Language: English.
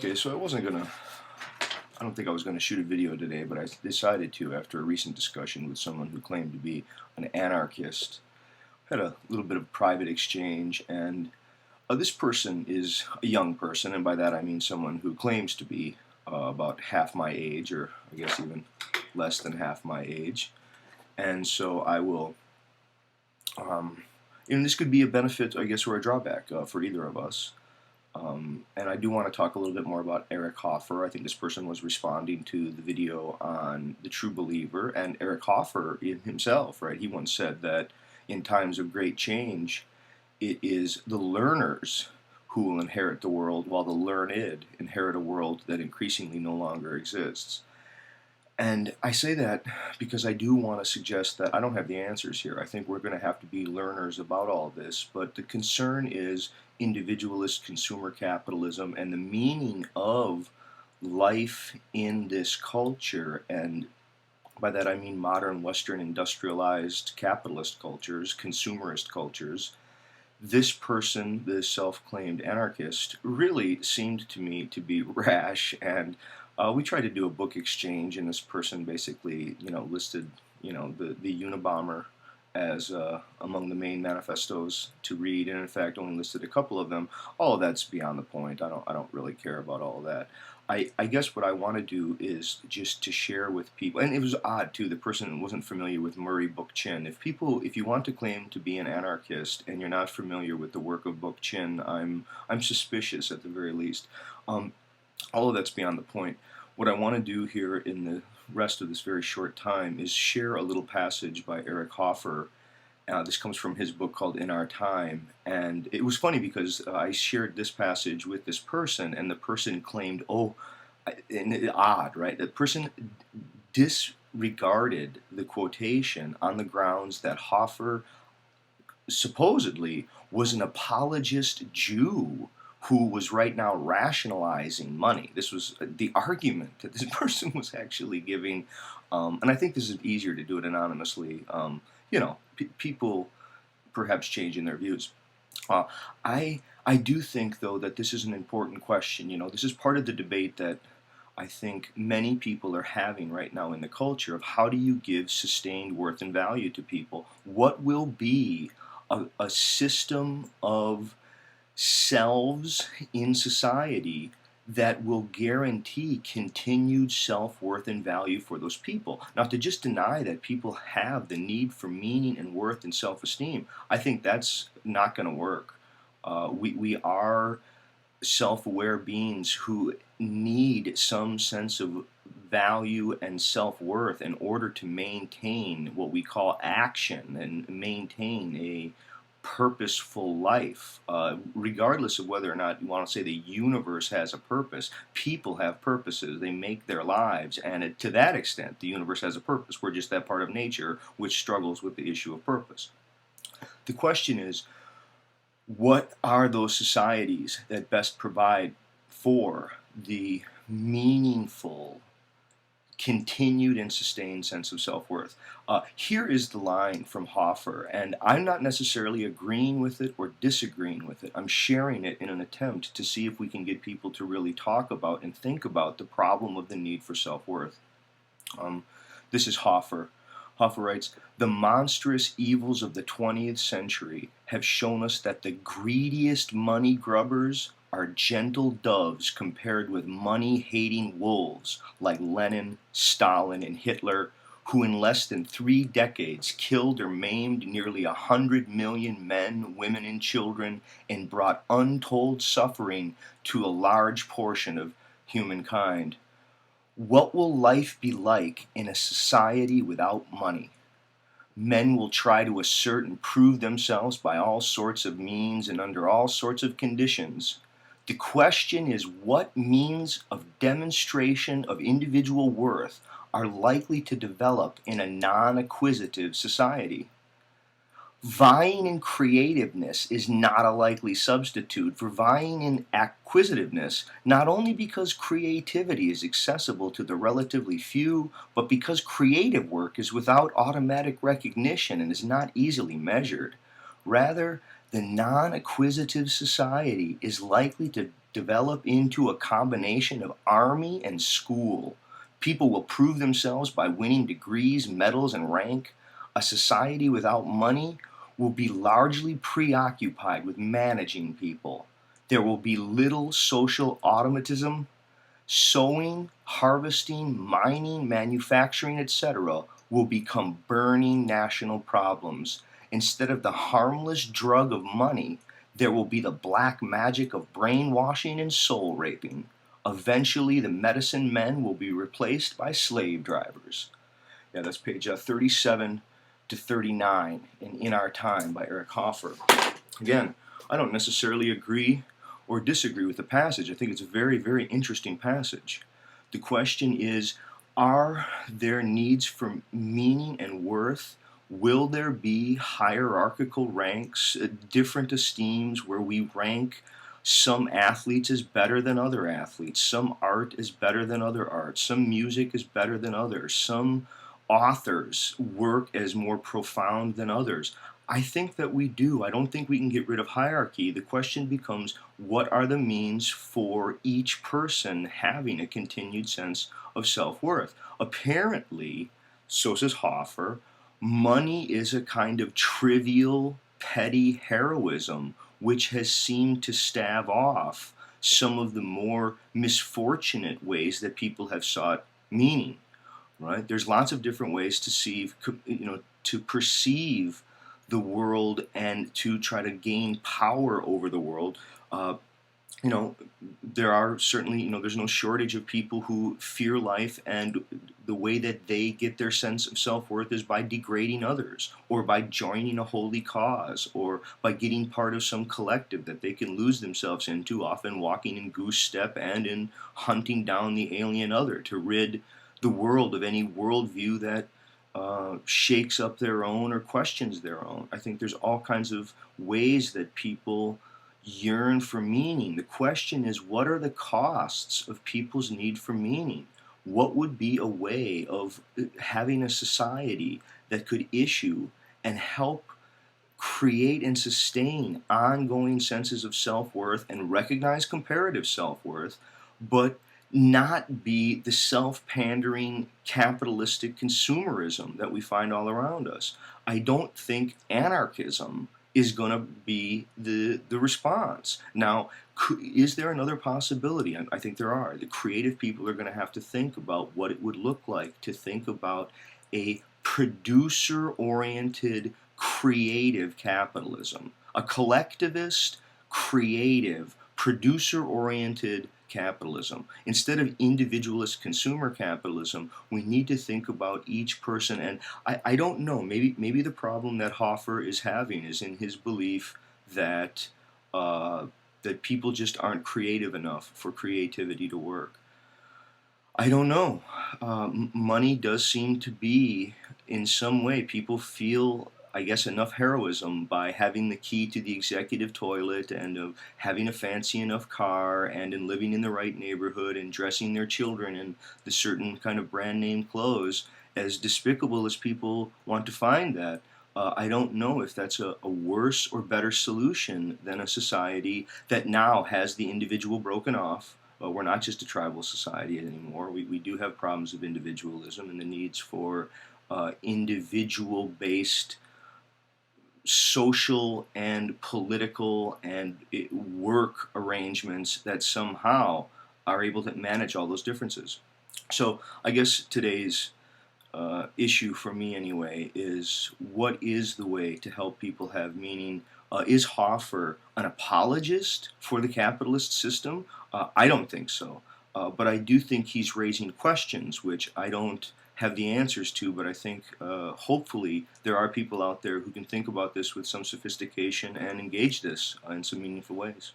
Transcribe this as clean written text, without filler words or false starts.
Okay, so I don't think I was gonna shoot a video today, but I decided to after a recent discussion with someone who claimed to be an anarchist. Had a little bit of private exchange, and this person is a young person, and by that I mean someone who claims to be about half my age, or I guess even less than half my age. And so I will, this could be a benefit, I guess, or a drawback for either of us. And I do want to talk a little bit more about Eric Hoffer. I think this person was responding to the video on the true believer, and Eric Hoffer himself, right? He once said that in times of great change, it is the learners who will inherit the world, while the learned inherit a world that increasingly no longer exists. And I say that because I do want to suggest that I don't have the answers here. I think we're going to have to be learners about all this, but the concern is individualist consumer capitalism and the meaning of life in this culture. And by that I mean modern Western industrialized capitalist cultures, consumerist cultures. This person, this self-claimed anarchist, really seemed to me to be rash, and we tried to do a book exchange, and this person basically, listed, the Unabomber as among the main manifestos to read, and in fact only listed a couple of them. All of that's beyond the point. I don't really care about all of that. I guess what I want to do is just to share with people, and it was odd too, the person wasn't familiar with Murray Bookchin. If you want to claim to be an anarchist and you're not familiar with the work of Bookchin, I'm suspicious at the very least. All of that's beyond the point. What I want to do here in the rest of this very short time is share a little passage by Eric Hoffer. This comes from his book called In Our Time, and it was funny because I shared this passage with this person, and the person claimed, and odd, right? The person disregarded the quotation on the grounds that Hoffer supposedly was an apologist Jew who was right now rationalizing money. This was the argument that this person was actually giving, and I think this is easier to do it anonymously. People perhaps changing their views. I do think, though, that this is an important question. This is part of the debate that I think many people are having right now in the culture of how do you give sustained worth and value to people? What will be a system of selves in society that will guarantee continued self-worth and value for those people? Now, to just deny that people have the need for meaning and worth and self-esteem, I think that's not going to work. We are self-aware beings who need some sense of value and self-worth in order to maintain what we call action and maintain a purposeful life, regardless of whether or not you want to say the universe has a purpose. People have purposes. They make their lives, and to that extent, the universe has a purpose. We're just that part of nature which struggles with the issue of purpose. The question is, what are those societies that best provide for the meaningful, continued and sustained sense of self-worth? Here is the line from Hoffer, and I'm not necessarily agreeing with it or disagreeing with it. I'm sharing it in an attempt to see if we can get people to really talk about and think about the problem of the need for self-worth. This is Hoffer. Hoffer writes, "The monstrous evils of the 20th century have shown us that the greediest money grubbers are gentle doves compared with money-hating wolves like Lenin, Stalin, and Hitler, who in less than 3 decades killed or maimed nearly 100 million men, women, and children, and brought untold suffering to a large portion of humankind. What will life be like in a society without money? Men will try to assert and prove themselves by all sorts of means and under all sorts of conditions. The question is, what means of demonstration of individual worth are likely to develop in a non-acquisitive society? Vying in creativeness is not a likely substitute for vying in acquisitiveness, not only because creativity is accessible to the relatively few, but because creative work is without automatic recognition and is not easily measured. Rather, the non-acquisitive society is likely to develop into a combination of army and school. People will prove themselves by winning degrees, medals, and rank. A society without money will be largely preoccupied with managing people. There will be little social automatism. Sowing, harvesting, mining, manufacturing, etc., will become burning national problems. Instead of the harmless drug of money, there will be the black magic of brainwashing and soul raping. Eventually, the medicine men will be replaced by slave drivers. Yeah, that's page 37 to 39 In Our Time by Eric Hoffer. Again, I don't necessarily agree or disagree with the passage. I think it's a very, very interesting passage. The question is, are there needs for meaning and worth? Will there be hierarchical ranks, different esteems where we rank some athletes as better than other athletes, some art is better than other art, some music is better than others, some authors' work as more profound than others? I think that we do. I don't think we can get rid of hierarchy. The question becomes, what are the means for each person having a continued sense of self-worth? Apparently, so says Hoffer, money is a kind of trivial, petty heroism which has seemed to stave off some of the more misfortunate ways that people have sought meaning. Right? There's lots of different ways to see, to perceive the world and to try to gain power over the world. Uh, you know, there are certainly, there's no shortage of people who fear life, and the way that they get their sense of self-worth is by degrading others, or by joining a holy cause, or by getting part of some collective that they can lose themselves into, often walking in goose step and in hunting down the alien other to rid the world of any worldview that shakes up their own or questions their own. I think there's all kinds of ways that people yearn for meaning. The question is, what are the costs of people's need for meaning? What would be a way of having a society that could issue and help create and sustain ongoing senses of self-worth and recognize comparative self-worth, but not be the self-pandering capitalistic consumerism that we find all around us? I don't think anarchism is going to be the response. Now, is there another possibility? I think there are. The creative people are going to have to think about what it would look like to think about a producer-oriented creative capitalism, a collectivist, creative, producer-oriented capitalism. Instead of individualist consumer capitalism, we need to think about each person. And I don't know, maybe the problem that Hoffer is having is in his belief that that people just aren't creative enough for creativity to work. I don't know. Money does seem to be, in some way, people feel, I guess, enough heroism by having the key to the executive toilet, and of having a fancy enough car, and in living in the right neighborhood, and dressing their children in the certain kind of brand name clothes. As despicable as people want to find that, I don't know if that's a worse or better solution than a society that now has the individual broken off. We're not just a tribal society anymore. We do have problems of individualism and the needs for individual-based social and political and work arrangements that somehow are able to manage all those differences. So I guess today's issue for me anyway is, what is the way to help people have meaning? Is Hoffer an apologist for the capitalist system? I don't think so. But I do think he's raising questions which I don't have the answers to, but I think hopefully there are people out there who can think about this with some sophistication and engage this in some meaningful ways.